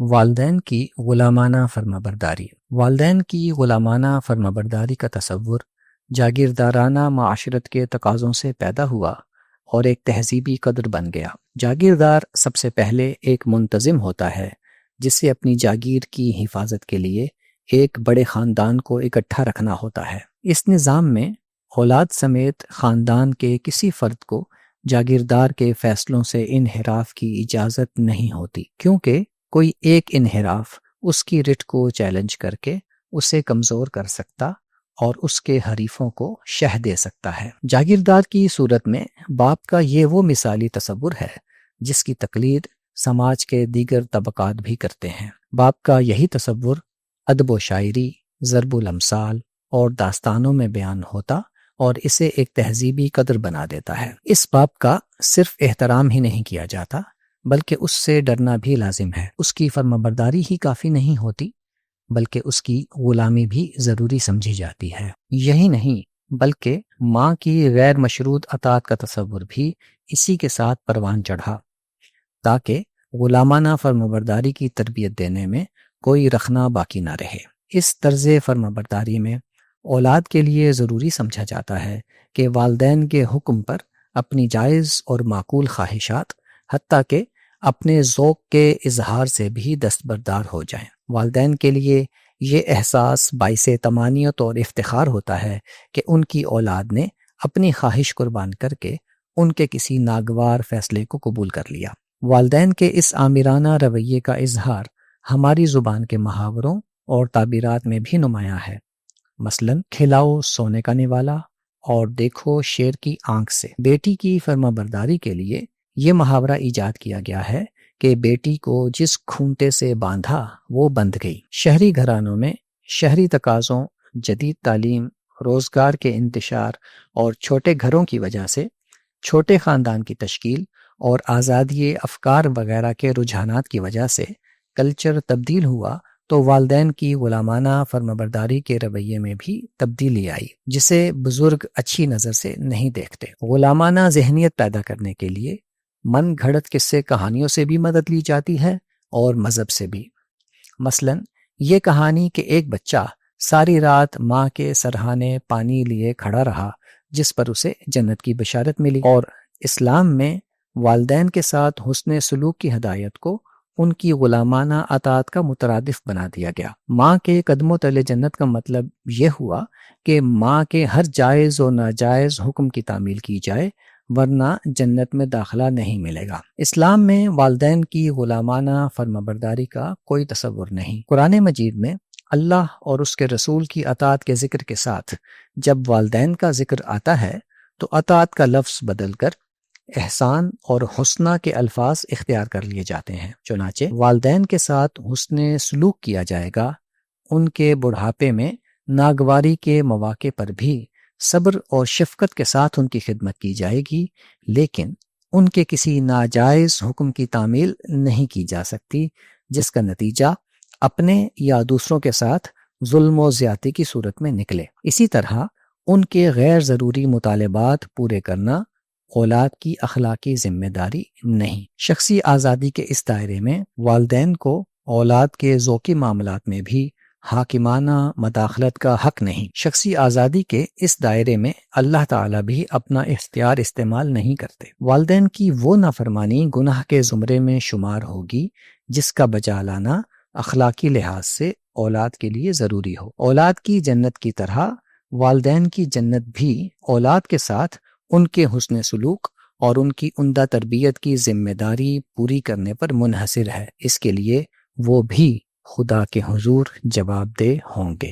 والدین کی غلامانہ فرمانبرداری۔ والدین کی غلامانہ فرمانبرداری کا تصور جاگیردارانہ معاشرت کے تقاضوں سے پیدا ہوا اور ایک تہذیبی قدر بن گیا۔ جاگیردار سب سے پہلے ایک منتظم ہوتا ہے جسے اپنی جاگیر کی حفاظت کے لیے ایک بڑے خاندان کو اکٹھا رکھنا ہوتا ہے۔ اس نظام میں اولاد سمیت خاندان کے کسی فرد کو جاگیردار کے فیصلوں سے انحراف کی اجازت نہیں ہوتی، کیونکہ کوئی ایک انحراف اس کی رٹ کو چیلنج کر کے اسے کمزور کر سکتا اور اس کے حریفوں کو شہ دے سکتا ہے۔ جاگیردار کی صورت میں باپ کا یہ وہ مثالی تصور ہے جس کی تقلید سماج کے دیگر طبقات بھی کرتے ہیں۔ باپ کا یہی تصور ادب و شاعری، ضرب الامثال اور داستانوں میں بیان ہوتا اور اسے ایک تہذیبی قدر بنا دیتا ہے۔ اس باپ کا صرف احترام ہی نہیں کیا جاتا بلکہ اس سے ڈرنا بھی لازم ہے۔ اس کی فرمانبرداری ہی کافی نہیں ہوتی بلکہ اس کی غلامی بھی ضروری سمجھی جاتی ہے۔ یہی نہیں بلکہ ماں کی غیر مشروط اطاعت کا تصور بھی اسی کے ساتھ پروان چڑھا تاکہ غلامانہ فرمانبرداری کی تربیت دینے میں کوئی رخنہ باقی نہ رہے۔ اس طرز فرمانبرداری میں اولاد کے لیے ضروری سمجھا جاتا ہے کہ والدین کے حکم پر اپنی جائز اور معقول خواہشات حتیٰ کہ اپنے ذوق کے اظہار سے بھی دستبردار ہو جائیں۔ والدین کے لیے یہ احساس باعث طمانینت اور افتخار ہوتا ہے کہ ان کی اولاد نے اپنی خواہش قربان کر کے ان کے کسی ناگوار فیصلے کو قبول کر لیا۔ والدین کے اس آمرانہ رویے کا اظہار ہماری زبان کے محاوروں اور تعبیرات میں بھی نمایاں ہے۔ مثلاً کھلاؤ سونے کا نوالا اور دیکھو شیر کی آنکھ سے۔ بیٹی کی فرمانبرداری کے لیے یہ محاورہ ایجاد کیا گیا ہے کہ بیٹی کو جس کھونٹے سے باندھا وہ بندھ گئی۔ شہری گھرانوں میں شہری تقاضوں، جدید تعلیم، روزگار کے انتشار اور چھوٹے گھروں کی وجہ سے چھوٹے خاندان کی تشکیل اور آزادی افکار وغیرہ کے رجحانات کی وجہ سے کلچر تبدیل ہوا تو والدین کی غلامانہ فرمانبرداری کے رویے میں بھی تبدیلی آئی، جسے بزرگ اچھی نظر سے نہیں دیکھتے۔ غلامانہ ذہنیت پیدا کرنے کے لیے من گھڑت قصے کہانیوں سے بھی مدد لی جاتی ہے اور مذہب سے بھی۔ مثلاً یہ کہانی کہ ایک بچہ ساری رات ماں کے سرہانے پانی لیے کھڑا رہا جس پر اسے جنت کی بشارت ملی، اور اسلام میں والدین کے ساتھ حسن سلوک کی ہدایت کو ان کی غلامانہ اطاعت کا مترادف بنا دیا گیا۔ ماں کے قدموں تلے جنت کا مطلب یہ ہوا کہ ماں کے ہر جائز و ناجائز حکم کی تعمیل کی جائے ورنہ جنت میں داخلہ نہیں ملے گا۔ اسلام میں والدین کی غلامانہ فرمانبرداری کا کوئی تصور نہیں۔ قرآن مجید میں اللہ اور اس کے رسول کی اطاعت کے ذکر کے ساتھ جب والدین کا ذکر آتا ہے تو اطاعت کا لفظ بدل کر احسان اور حسنہ کے الفاظ اختیار کر لیے جاتے ہیں۔ چنانچہ والدین کے ساتھ حسن سلوک کیا جائے گا، ان کے بڑھاپے میں ناگواری کے مواقع پر بھی صبر اور شفقت کے ساتھ ان کی خدمت کی جائے گی، لیکن ان کے کسی ناجائز حکم کی تعمیل نہیں کی جا سکتی جس کا نتیجہ اپنے یا دوسروں کے ساتھ ظلم و زیادتی کی صورت میں نکلے۔ اسی طرح ان کے غیر ضروری مطالبات پورے کرنا اولاد کی اخلاقی ذمہ داری نہیں۔ شخصی آزادی کے اس دائرے میں والدین کو اولاد کے ذوقی معاملات میں بھی حاکمانہ مداخلت کا حق نہیں۔ شخصی آزادی کے اس دائرے میں اللہ تعالیٰ بھی اپنا اختیار استعمال نہیں کرتے۔ والدین کی وہ نافرمانی گناہ کے زمرے میں شمار ہوگی جس کا بجا لانا اخلاقی لحاظ سے اولاد کے لیے ضروری ہو۔ اولاد کی جنت کی طرح والدین کی جنت بھی اولاد کے ساتھ ان کے حسن سلوک اور ان کی عمدہ تربیت کی ذمہ داری پوری کرنے پر منحصر ہے۔ اس کے لیے وہ بھی خدا کے حضور جواب دہ ہوں گے۔